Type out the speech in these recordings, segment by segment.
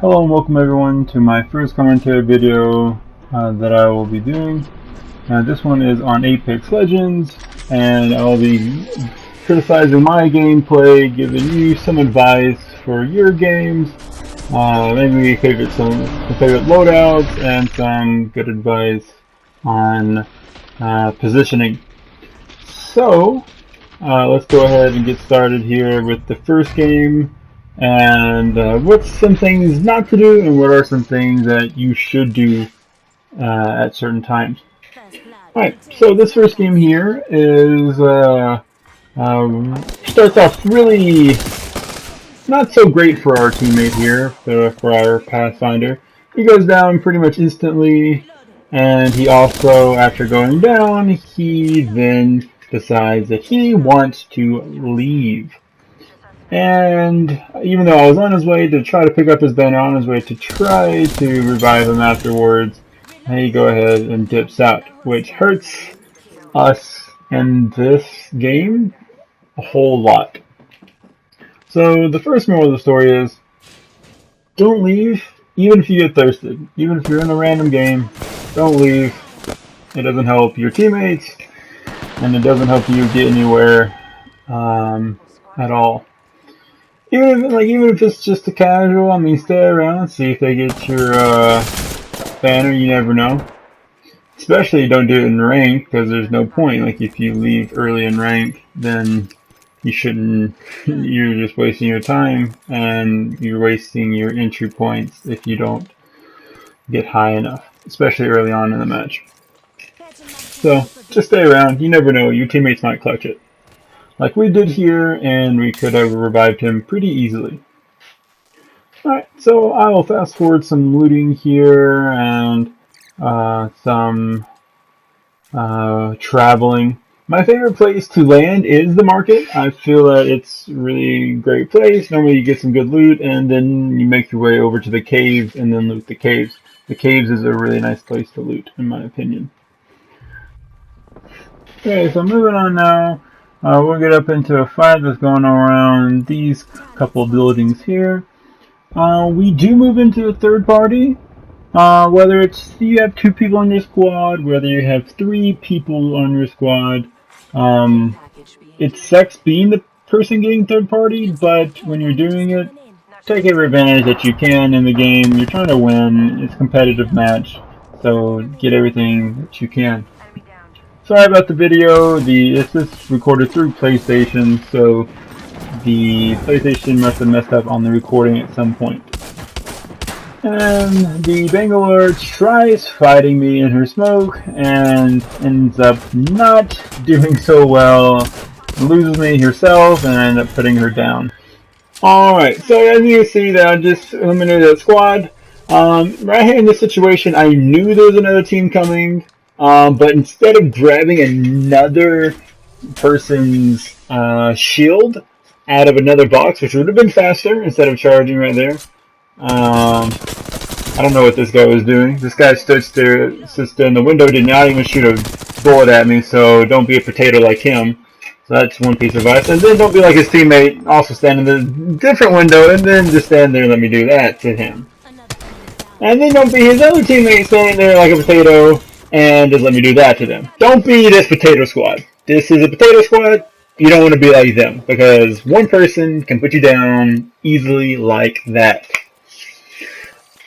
Hello and welcome everyone to my first commentary video that I will be doing. This one is on Apex Legends, and I will be criticizing my gameplay, giving you some advice for your games, maybe some favorite loadouts, and some good advice on positioning. So, let's go ahead and get started here with the first game. And what's some things not to do, and what are some things that you should do at certain times. Alright, so this first game here is starts off really not so great for our teammate here, for our Pathfinder. He goes down pretty much instantly, and he also, after going down, he then decides that he wants to leave. And even though I was on his way to try to pick up his banner, on his way to try to revive him afterwards, he go ahead and dips out, which hurts us in this game a whole lot. So the first moral of the story is, don't leave even if you get thirsted. Even if you're in a random game, don't leave. It doesn't help your teammates, and it doesn't help you get anywhere at all. Even if it's just a casual, I mean, stay around, see if they get your banner. You never know. Especially don't do it in rank, because there's no point. Like, if you leave early in rank, then you shouldn't. You're just wasting your time, and you're wasting your entry points if you don't get high enough, especially early on in the match. So just stay around. You never know. Your teammates might clutch it, like we did here, and we could have revived him pretty easily. Alright, so I will fast forward some looting here and some traveling. My favorite place to land is the market. I feel that it's a really great place. Normally you get some good loot, and then you make your way over to the caves and then loot the caves. The caves is a really nice place to loot, in my opinion. Okay, so moving on now. We'll get up into a fight that's going on around these couple of buildings here. We do move into a third party. Whether it's you have 2 people on your squad, whether you have 3 people on your squad, it sucks being the person getting third party, but when you're doing it, take every advantage that you can in the game. You're trying to win. It's a competitive match, so get everything that you can. Sorry about the video. This is recorded through PlayStation, so the PlayStation must have messed up on the recording at some point. And the Bangalore tries fighting me in her smoke and ends up not doing so well. Loses me herself and I end up putting her down. Alright, so as you can see that I just eliminated that squad. Right here in this situation, I knew there was another team coming. But instead of grabbing another person's shield out of another box, which would have been faster instead of charging right there, I don't know what this guy was doing. This guy stood still in the window, did not even shoot a bullet at me, so don't be a potato like him. So that's one piece of advice. And then don't be like his teammate, also stand in the different window, and then just stand there and let me do that to him. And then don't be his other teammate standing there like a potato, and just let me do that to them. Don't be this potato squad. This is a potato squad. You don't want to be like them, because one person can put you down easily like that.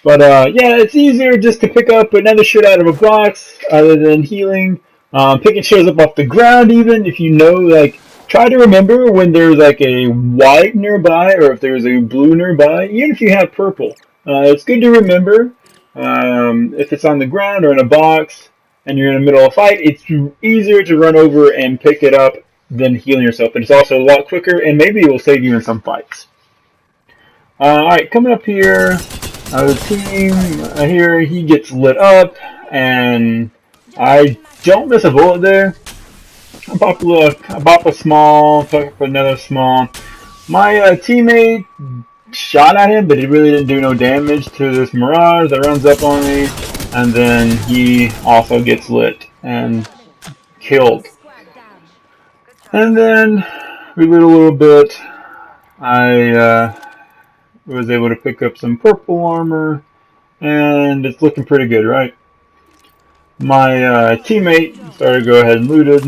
But yeah, it's easier just to pick up another shit out of a box other than healing. Picking shields up off the ground, even if you know, like, try to remember when there's like a white nearby or if there's a blue nearby, even if you have purple. It's good to remember. If it's on the ground or in a box and you're in the middle of a fight, it's easier to run over and pick it up than healing yourself. And it's also a lot quicker, and maybe it will save you in some fights. Alright, coming up here, the team here, he gets lit up, and I don't miss a bullet there. I pop a small, pick up another small. My teammate shot at him, but it really didn't do no damage to this Mirage that runs up on me, and then he also gets lit and killed. And then we loot a little bit. I was able to pick up some purple armor, and it's looking pretty good, right? My teammate started to go ahead and looted.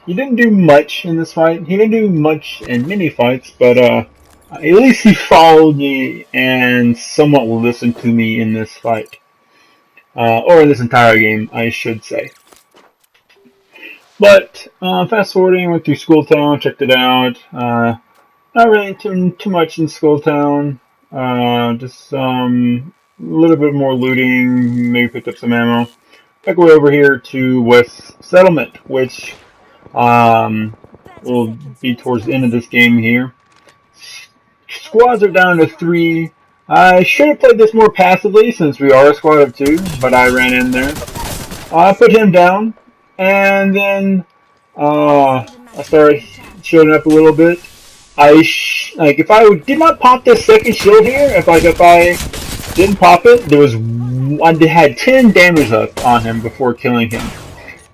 He didn't do much in this fight. He didn't do much in many fights, but at least he followed me and somewhat listened to me in this fight. Or in this entire game, I should say. But fast forwarding, went through Skull Town, checked it out. Not really too much in Skull Town. Just a little bit more looting, maybe picked up some ammo. Back way over here to West Settlement, which will be towards the end of this game here. Squads are down to 3. I should have played this more passively since we are a squad of 2, but I ran in there. I put him down, and then I started shielding up a little bit. If I did not pop this second shield here, if I didn't pop it, I had 10 damage up on him before killing him.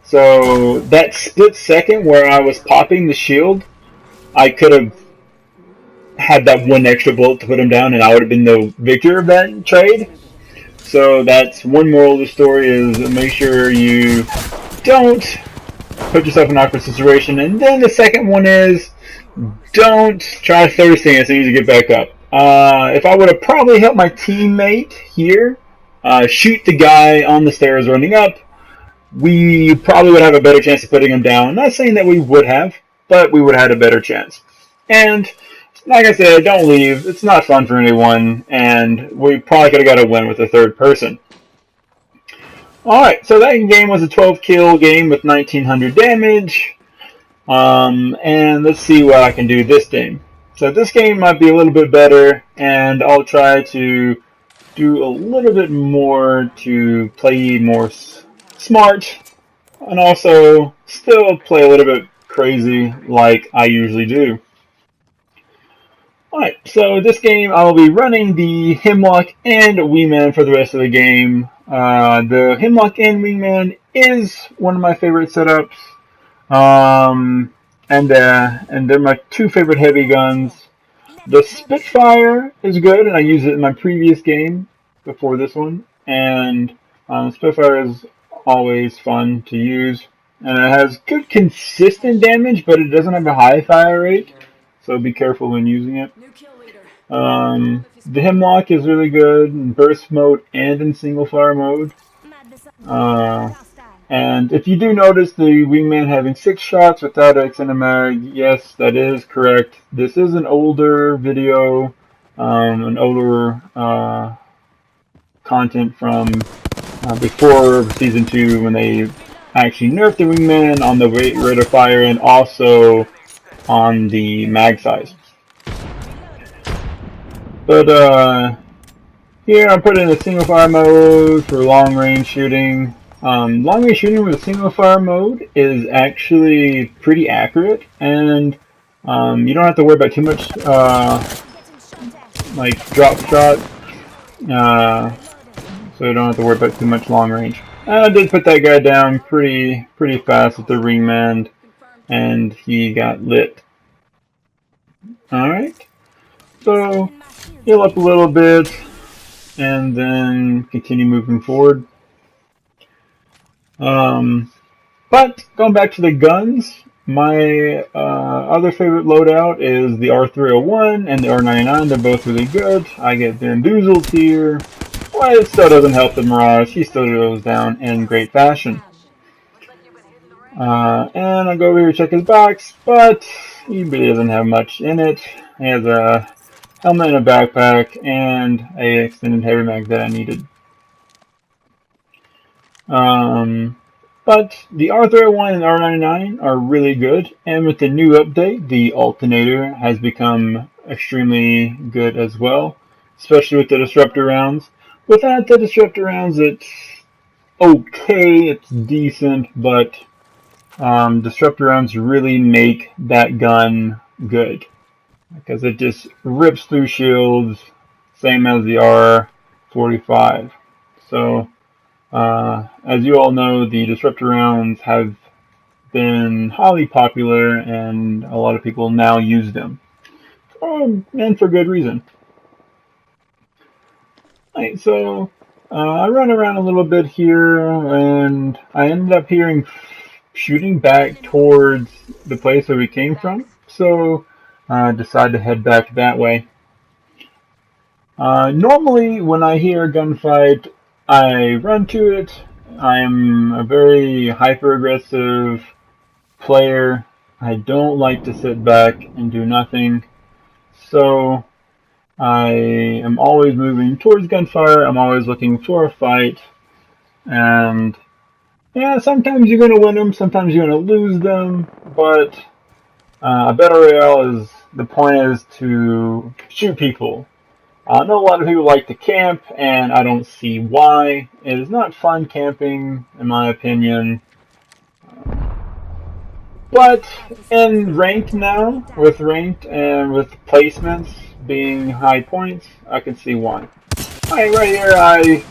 So that split second where I was popping the shield, I could have had that one extra bullet to put him down, and I would have been the victor of that trade. So that's one moral of the story: is make sure you don't put yourself in an awkward situation. And then the second one is, don't try thirsting as soon as you get back up. If I would have probably helped my teammate here shoot the guy on the stairs running up, we probably would have a better chance of putting him down. Not saying that we would have, but we would have had a better chance. And like I said, don't leave. It's not fun for anyone, and we probably could have got a win with a third person. Alright, so that game was a 12 kill game with 1900 damage. And let's see what I can do this game. So this game might be a little bit better, and I'll try to do a little bit more to play more smart, and also still play a little bit crazy like I usually do. Alright, so this game I will be running the Hemlock and Wingman for the rest of the game. The Hemlock and Wingman is one of my favorite setups. And they're my 2 favorite heavy guns. The Spitfire is good, and I used it in my previous game before this one. And Spitfire is always fun to use, and it has good consistent damage, but it doesn't have a high fire rate, so be careful when using it. The Hemlock is really good in burst mode and in single fire mode. And if you do notice the Wingman having 6 shots without an extended mag, yes, that is correct. This is an older video, an older content from before Season 2, when they actually nerfed the Wingman on the rate of fire and also on the mag size. But here I'm putting a single fire mode for long range shooting. Long range shooting with a single fire mode is actually pretty accurate, and you don't have to worry about too much like drop shot, so you don't have to worry about too much long range. I did put that guy down pretty fast with the Wingman, and he got lit. Alright, so heal up a little bit, and then continue moving forward. But going back to the guns, my other favorite loadout is the R301 and the R99. They're both really good. I get bamboozled here, but it still doesn't help the Mirage. He still goes down in great fashion. And I go over here to check his box, but he really doesn't have much in it. He has a helmet and a backpack and a extended heavy mag that I needed. But the R301 and R99 are really good, and with the new update, the alternator has become extremely good as well, especially with the disruptor rounds. Without the disruptor rounds, it's okay, it's decent, but disruptor rounds really make that gun good, because it just rips through shields, same as the R45. So as you all know, the disruptor rounds have been highly popular, and a lot of people now use them, and for good reason. Right, so I run around a little bit here, and I ended up hearing shooting back towards the place where we came from. So I decided to head back that way. Normally, when I hear a gunfight, I run to it. I'm a very hyper-aggressive player. I don't like to sit back and do nothing. So I am always moving towards gunfire. I'm always looking for a fight. And yeah, sometimes you're going to win them, sometimes you're going to lose them. But a battle royale is, the point is to shoot people. I know a lot of people like to camp, and I don't see why. It is not fun camping, in my opinion. But in ranked now, with ranked and with placements being high points, I can see why. Alright, right here I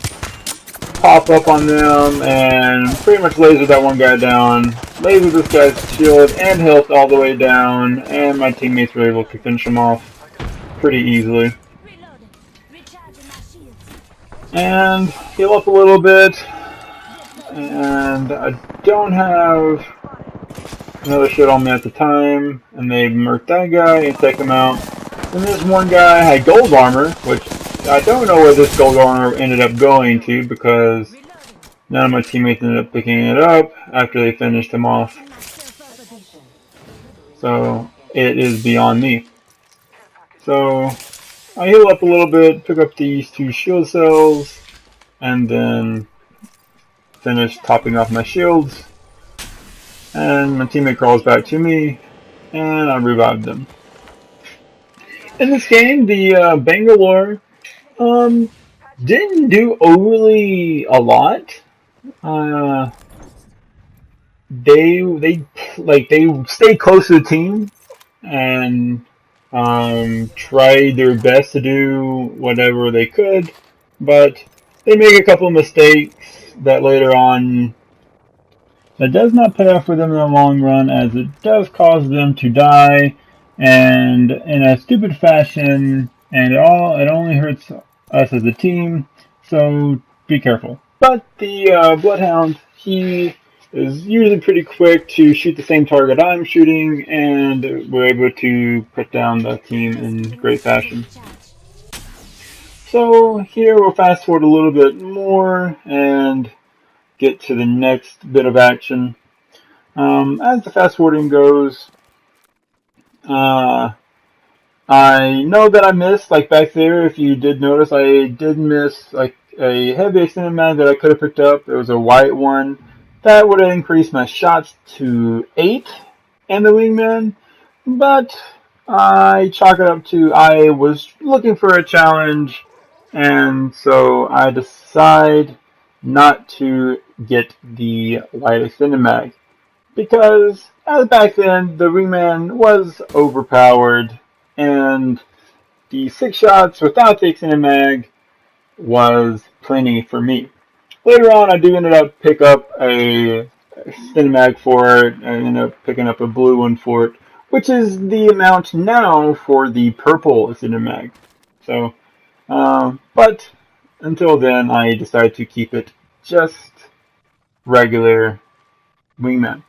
pop up on them and pretty much laser that one guy down. Laser this guy's shield and health all the way down, and my teammates were able to finish him off pretty easily. And heal up a little bit, and I don't have another shit on me at the time, and they murked that guy and take him out. Then this one guy had gold armor, which I don't know where this gold armor ended up going to, because none of my teammates ended up picking it up after they finished him off. So it is beyond me. So I heal up a little bit, pick up these 2 shield cells, and then finish topping off my shields. And my teammate crawls back to me, and I revived them. In this game, the Bangalore didn't do overly a lot. They stayed close to the team and tried their best to do whatever they could, but they make a couple of mistakes that later on that does not pay off for them in the long run, as it does cause them to die, and in a stupid fashion, and it only hurts us as a team, so be careful. But the Bloodhound, he is usually pretty quick to shoot the same target I'm shooting, and we're able to put down the team in great fashion. So here we'll fast forward a little bit more and get to the next bit of action. As the fast forwarding goes, I know that I missed, like back there, if you did notice, I did miss like a heavy extended mag that I could have picked up. It was a white one. That would have increased my shots to 8 and the wingman, but I chalk it up to I was looking for a challenge, and so I decide not to get the light extended mag, because as back then the wingman was overpowered, and the 6 shots without the extended mag was plenty for me. Later on, I do end up pick up a extended mag for it. I end up picking up a blue one for it, which is the amount now for the purple extended mag. So, but until then, I decided to keep it just regular wingman.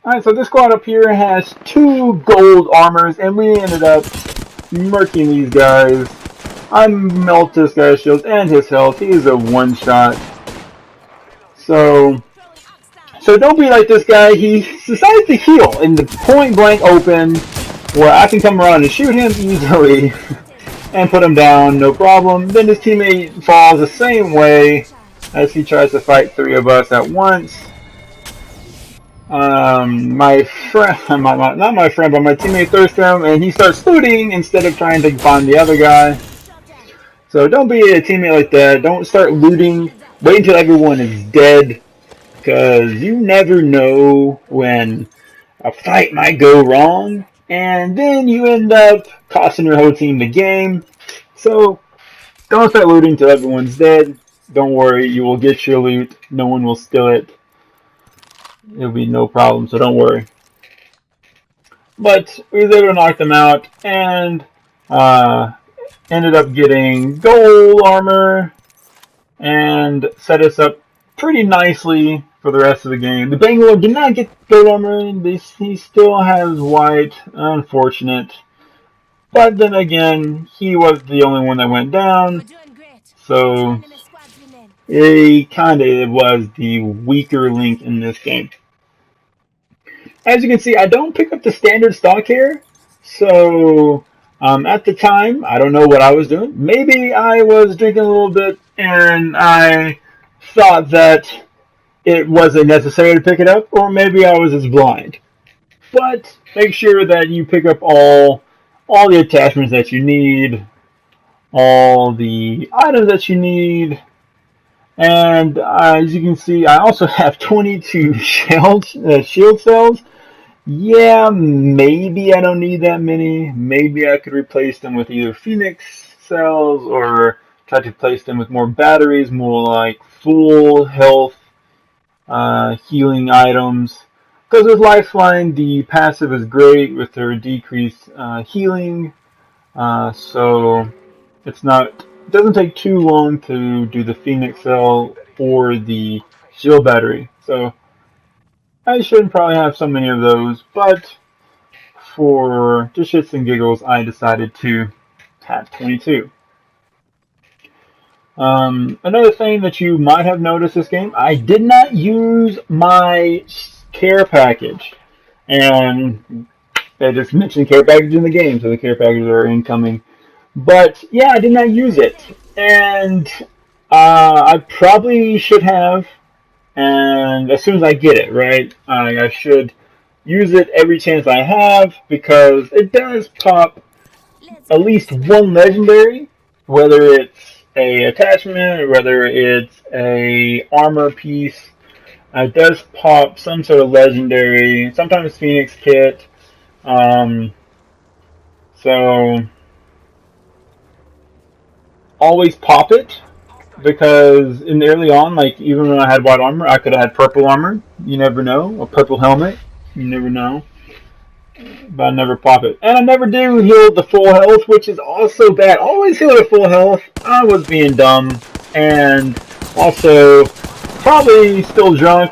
Alright, so this squad up here has 2 gold armors, and we ended up murking these guys. I melt this guy's shield and his health. He is a one-shot. So don't be like this guy. He decides to heal in the point-blank open, where I can come around and shoot him easily and put him down, no problem. Then his teammate falls the same way as he tries to fight 3 of us at once. My friend, not my friend, but my teammate thirsts him, and he starts looting instead of trying to find the other guy. So don't be a teammate like that. Don't start looting. Wait until everyone is dead, because you never know when a fight might go wrong, and then you end up costing your whole team the game. So don't start looting until everyone's dead. Don't worry, you will get your loot. No one will steal it. It'll be no problem, so don't worry. But we was able to knock them out, and ended up getting gold armor, and set us up pretty nicely for the rest of the game. The Bangalore did not get gold armor. He still has white. Unfortunate. But then again, he was the only one that went down. So he kind of was the weaker link in this game. As you can see, I don't pick up the standard stock here. So at the time, I don't know what I was doing. Maybe I was drinking a little bit and I thought that it wasn't necessary to pick it up, or maybe I was just blind. But make sure that you pick up all the attachments that you need, all the items that you need, and as you can see, I also have 22 shield cells. Yeah, maybe I don't need that many. Maybe I could replace them with either Phoenix cells or try to replace them with more batteries, more like full health healing items. Because with Lifeline, the passive is great with their decreased healing, so it doesn't take too long to do the Phoenix cell or the shield battery. So I shouldn't probably have so many of those, but for just shits and giggles, I decided to have 22. Another thing that you might have noticed this game, I did not use my care package. And I just mentioned care package in the game, so the care packages are incoming. But yeah, I did not use it. And I probably should have. And as soon as I get it, right, I should use it every chance I have, because it does pop at least one legendary, whether it's a attachment or whether it's a armor piece. It does pop some sort of legendary, sometimes Phoenix kit. So always pop it, because in the early on, like even when I had white armor, I could have had purple armor. You never know, or purple helmet. You never know. But I never pop it, and I never do heal the full health, which is also bad. Always heal at full health. I was being dumb, and also probably still drunk,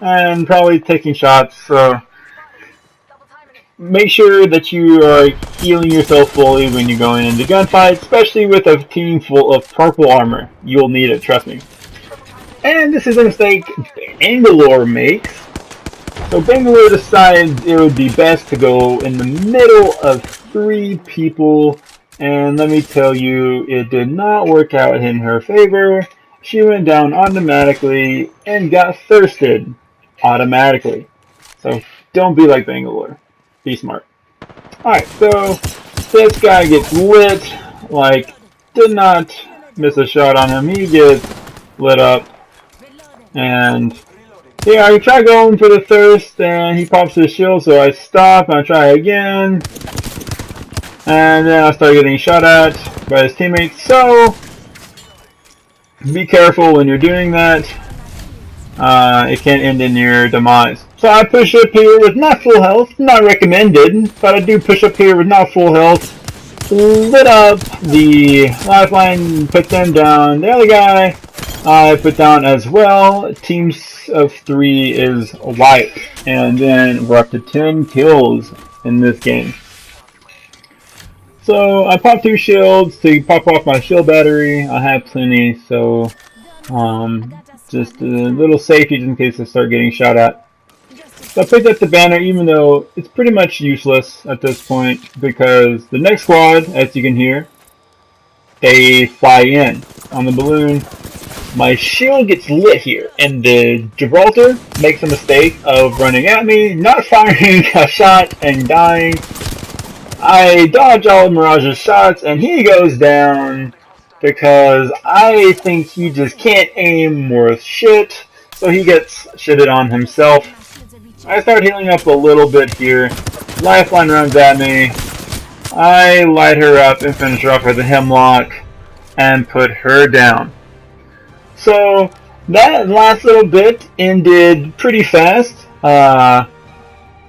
and probably taking shots. So make sure that you are healing yourself fully when you're going into gunfights, especially with a team full of purple armor. You'll need it, trust me. And this is a mistake Bangalore makes. So Bangalore decided it would be best to go in the middle of 3 people, and let me tell you, it did not work out in her favor. She went down automatically and got thirsted automatically. So don't be like Bangalore. Be smart. Alright, so this guy gets lit, like, did not miss a shot on him. He gets lit up, and yeah, I try going for the thirst, and he pops his shield, so I stop, and I try again, and then I start getting shot at by his teammates. So be careful when you're doing that. It can end in your demise. So I push up here with not full health, not recommended, but I do push up here with not full health. Lit up the Lifeline, put them down. The other guy I put down as well. Teams of 3 is wiped, and then we're up to 10 kills in this game. So I popped 2 shields to pop off my shield battery. I have plenty, so just a little safety just in case I start getting shot at. So I picked up the banner, even though it's pretty much useless at this point, because the next squad, as you can hear, they fly in on the balloon. My shield gets lit here, and the Gibraltar makes a mistake of running at me, not firing a shot, and dying. I dodge all of Mirage's shots, and he goes down because I think he just can't aim worth shit, so he gets shitted on himself. I start healing up a little bit here. Lifeline runs at me. I light her up and finish her off with a hemlock and put her down. So that last little bit ended pretty fast. The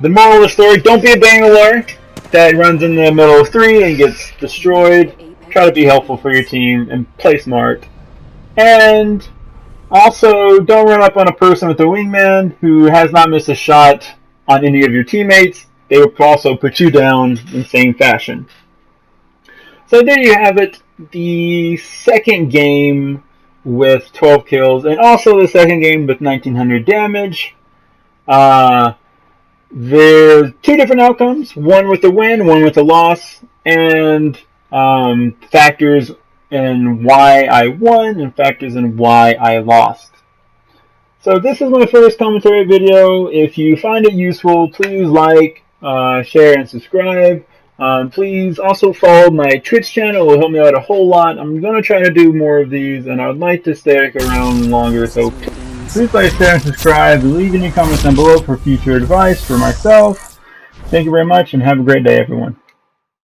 moral of the story, don't be a Bangalore that runs in the middle of 3 and gets destroyed. Try to be helpful for your team and play smart. And also, don't run up on a person with a wingman who has not missed a shot on any of your teammates. They will also put you down in same fashion. So there you have it, the second game with 12 kills, and also the second game with 1900 damage. There's two different outcomes, one with a win, one with a loss, and factors in why I won and factors in why I lost. So this is my first commentary video. If you find it useful, please like, share, and subscribe. Please also follow my Twitch channel. It will help me out a whole lot. I'm going to try to do more of these, and I'd like to stick around longer, so please like, share, and subscribe. Leave any comments down below for future advice for myself. Thank you very much, and have a great day, everyone.